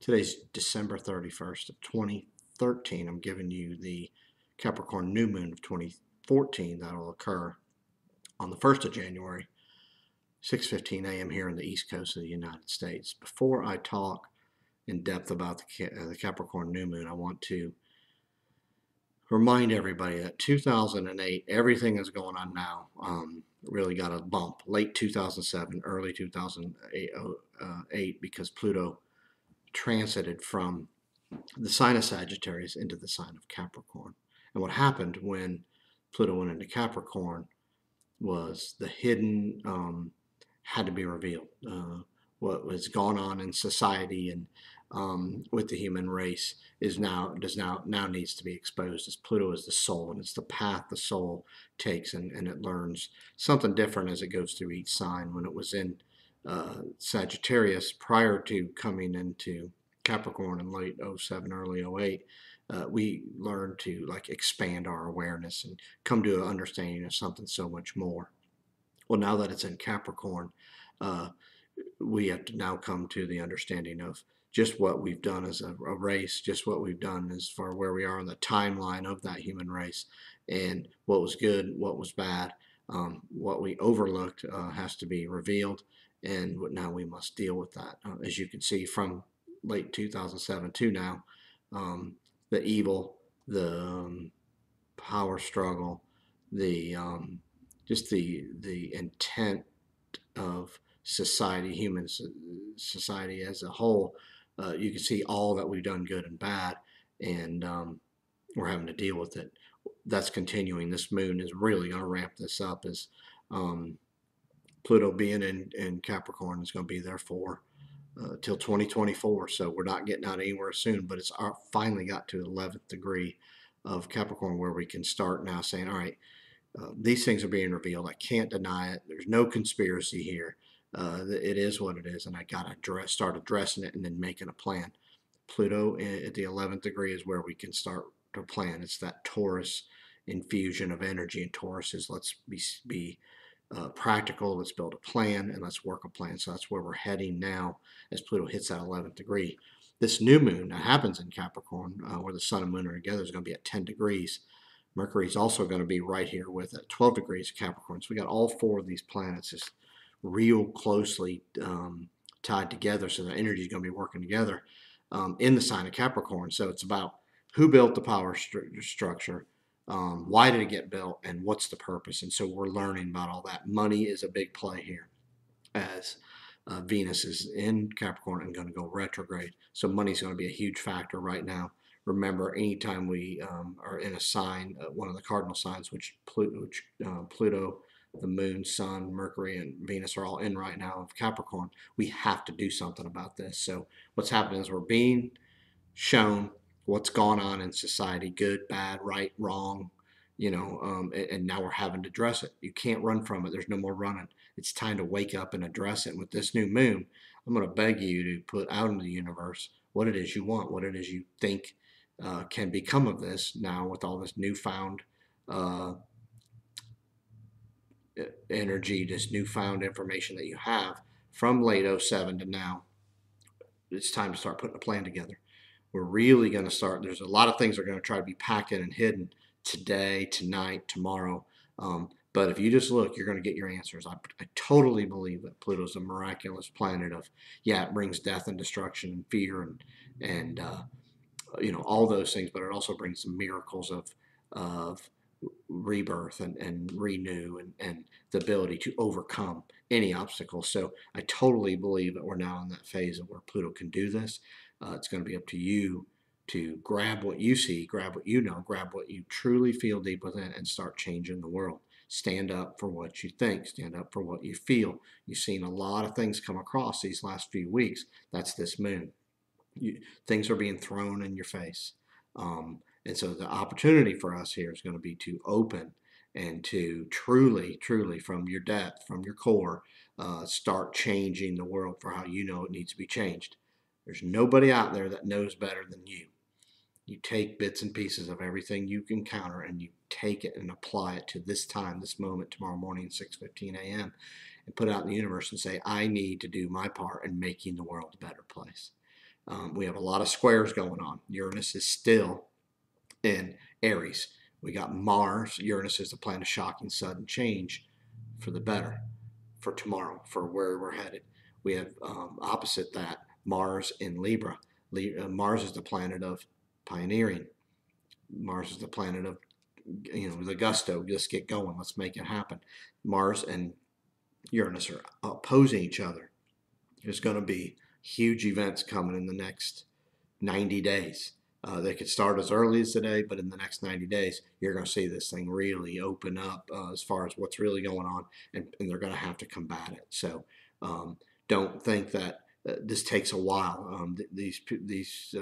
Today's December 31st of 2013. I'm giving you the Capricorn new moon of 2014 that will occur on the 1st of January, 6:15 a.m. here on the East Coast of the United States. Before I talk in depth about the Capricorn new moon, I want to remind everybody that 2008, everything that's going on now, really got a bump. Late 2007, early 2008, because Pluto transited from the sign of Sagittarius into the sign of Capricorn. And what happened when Pluto went into Capricorn was the hidden had to be revealed. What was going on in society and with the human race now needs to be exposed, as Pluto is the soul, and it's the path the soul takes, and it learns something different as it goes through each sign. When it was in Sagittarius prior to coming into Capricorn in late 07, early 08, we learned to expand our awareness and come to an understanding of something so much more. Well, now that it's in Capricorn, we have to now come to the understanding of just what we've done as a race, just what we've done as far where we are on the timeline of that human race, and what was good, what was bad, what we overlooked has to be revealed, and now we must deal with that. As you can see from late 2007 to now, the evil, the power struggle, the just the intent of society, human society as a whole. You can see all that we've done, good and bad, and we're having to deal with it. That's continuing. This moon is really going to ramp this up, as Pluto being in Capricorn is going to be there for till 2024. So we're not getting out anywhere soon, but it's finally got to the 11th degree of Capricorn, where we can start now saying, all right, these things are being revealed. I can't deny it. There's no conspiracy here. It is what it is, and I got to start addressing it and then making a plan. Pluto at the 11th degree is where we can start to plan. It's that Taurus infusion of energy, and Taurus is let's be practical, let's build a plan, and let's work a plan. So that's where we're heading now as Pluto hits that 11th degree. This new moon that happens in Capricorn, where the sun and moon are together, is going to be at 10 degrees. Mercury is also going to be right here with at 12 degrees of Capricorn. So we got all four of these planets just real closely tied together. So the energy is going to be working together in the sign of Capricorn. So it's about who built the power structure, why did it get built, and what's the purpose. And so we're learning about all that. Money is a big play here, as Venus is in Capricorn and going to go retrograde. So money is going to be a huge factor right now. Remember, anytime we are in a sign, one of the cardinal signs, which Pluto, the moon, sun, Mercury, and Venus are all in right now of Capricorn, we have to do something about this. So what's happening is we're being shown what's gone on in society, good, bad, right, wrong, and now we're having to address it. You can't run from it. There's no more running. It's time to wake up and address it. And with this new moon, I'm going to beg you to put out into the universe what it is you want, what it is you think can become of this now with all this newfound energy, this newfound information that you have from late 07 to now. It's time to start putting a plan together. We're really going to start. There's a lot of things that are going to try to be packed in and hidden today, tonight, tomorrow. But if you just look, you're going to get your answers. I totally believe that Pluto's a miraculous planet of, it brings death and destruction and fear and all those things, but it also brings some miracles of rebirth and renew and the ability to overcome any obstacle. So I totally believe that we're now in that phase of where Pluto can do this. It's going to be up to you to grab what you see, grab what you know, grab what you truly feel deep within, and start changing the world. Stand up for what you think. Stand up for what you feel. You've seen a lot of things come across these last few weeks. That's this moon. Things are being thrown in your face. And so the opportunity for us here is going to be to open and to truly, truly from your depth, from your core, start changing the world for how you know it needs to be changed. There's nobody out there that knows better than you. You take bits and pieces of everything you encounter and you take it and apply it to this time, this moment, tomorrow morning, 6:15 a.m., and put it out in the universe and say, I need to do my part in making the world a better place. We have a lot of squares going on. Uranus is still in Aries. We got Mars. Uranus is the planet of shocking sudden change for the better, for tomorrow, for where we're headed. We have opposite that Mars in Libra. Mars is the planet of pioneering. Mars is the planet of, the gusto. Let's get going. Let's make it happen. Mars and Uranus are opposing each other. There's going to be huge events coming in the next 90 days. They could start as early as today, but in the next 90 days, you're going to see this thing really open up as far as what's really going on, and they're going to have to combat it. So don't think that this takes a while. These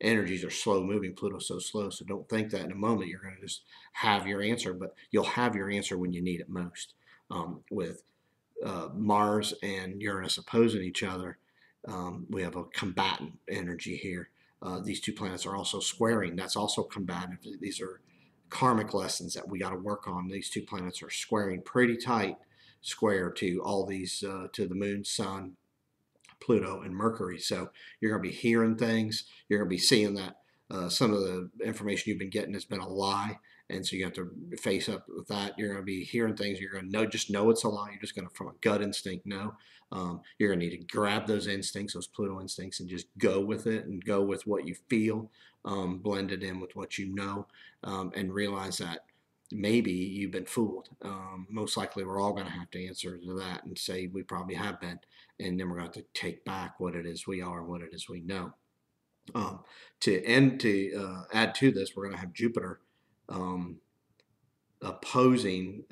energies are slow moving. Pluto's so slow, so don't think that in a moment you're going to just have your answer, but you'll have your answer when you need it most. With Mars and Uranus opposing each other, we have a combatant energy here. These two planets are also squaring. That's also combative. These are karmic lessons that we got to work on. These two planets are squaring pretty tight square to all these, to the moon, sun, Pluto, and Mercury. So you're going to be hearing things. You're going to be seeing that some of the information you've been getting has been a lie. And so you have to face up with that. You're going to be hearing things. You're going to know it's a lie. You're just going to, from a gut instinct, know. You're going to need to grab those instincts, those Pluto instincts, and just go with it and go with what you feel, blend it in with what you know, and realize that maybe you've been fooled. Most likely we're all going to have to answer to that and say we probably have been. And then we're going to have to take back what it is we are and what it is we know. To add to this, we're going to have Jupiter opposing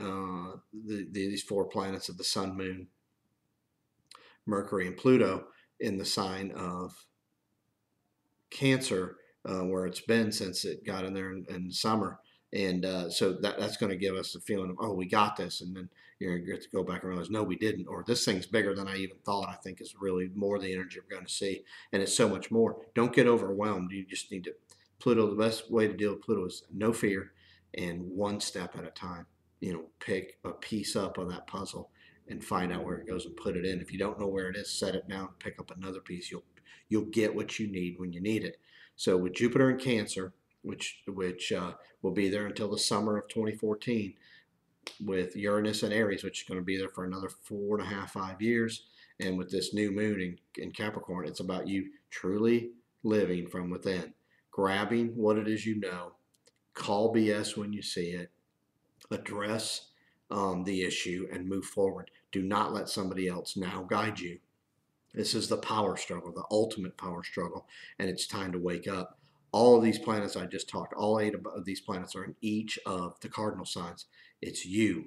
these four planets of the Sun, Moon, Mercury, and Pluto in the sign of Cancer, where it's been since it got in there in summer. And so that's going to give us the feeling of, oh, we got this. And then you're going to get to go back and realize, no, we didn't. Or this thing's bigger than I even thought. I think is really more the energy we're going to see. And it's so much more. Don't get overwhelmed. You just need to, Pluto, the best way to deal with Pluto is no fear and one step at a time. Pick a piece up of that puzzle and find out where it goes and put it in. If you don't know where it is, set it down, pick up another piece. You'll get what you need when you need it. So with Jupiter in Cancer, which will be there until the summer of 2014, with Uranus and Aries, which is going to be there for another 4.5, 5 years, and with this new moon in Capricorn, it's about you truly living from within, grabbing what it is you know, call BS when you see it, address the issue, and move forward. Do not let somebody else now guide you. This is the power struggle, the ultimate power struggle, and it's time to wake up. All of these planets I just talked, all 8 of these planets are in each of the cardinal signs. It's you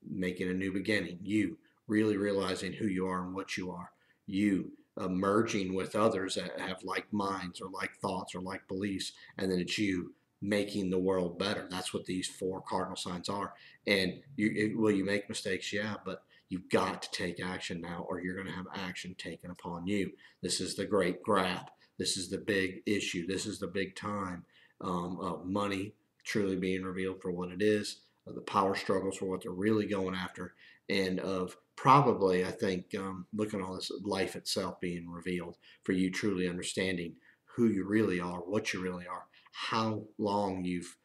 making a new beginning, you really realizing who you are and what you are, you merging with others that have like minds or like thoughts or like beliefs, and then it's you making the world better. That's what these 4 cardinal signs are. And will you make mistakes? Yeah, but you've got to take action now, or you're going to have action taken upon you. This is the great grab. This is the big issue. This is the big time of money truly being revealed for what it is, of the power struggles for what they're really going after, and of probably, I think, looking at all this, life itself being revealed for you truly understanding who you really are, what you really are, how long you've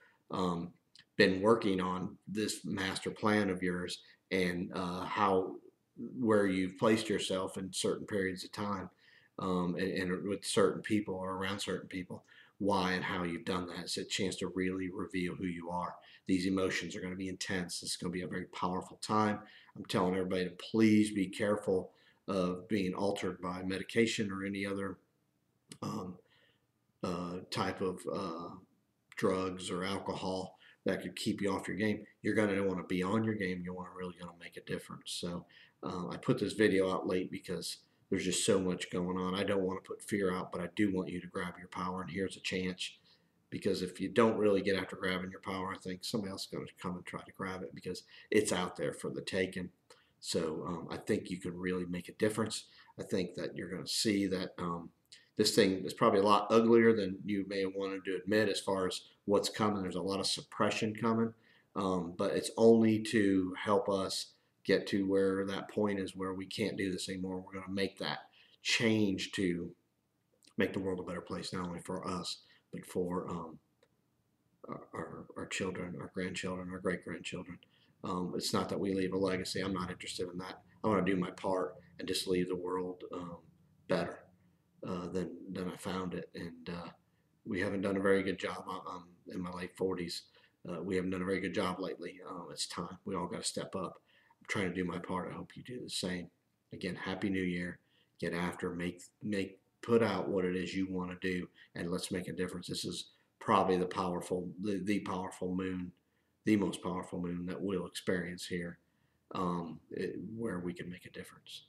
been working on this master plan of yours, and where you've placed yourself in certain periods of time, and with certain people or around certain people, why and how you've done that. It's a chance to really reveal who you are. These emotions are going to be intense. This is going to be a very powerful time. I'm telling everybody to please be careful of being altered by medication or any other type of drugs or alcohol that could keep you off your game. You're going to want to be on your game. You're really going to make a difference. So I put this video out late because there's just so much going on. I don't want to put fear out, but I do want you to grab your power, and here's a chance. Because if you don't really get after grabbing your power, I think somebody else is going to come and try to grab it because it's out there for the taking. So I think you can really make a difference. I think that you're going to see that this thing is probably a lot uglier than you may have wanted to admit as far as what's coming. There's a lot of suppression coming, but it's only to help us get to where that point is where we can't do this anymore. We're going to make that change to make the world a better place, not only for us, but for our children, our grandchildren, our great grandchildren. It's not that we leave a legacy. I'm not interested in that. I want to do my part and just leave the world better than I found it. And we haven't done a very good job. I'm in my late 40s. We haven't done a very good job lately. It's time. We all got to step up. I'm trying to do my part. I hope you do the same. Again, Happy New Year. Get after, put out what it is you want to do, and let's make a difference. This is probably the powerful moon, the most powerful moon that we'll experience here, where we can make a difference.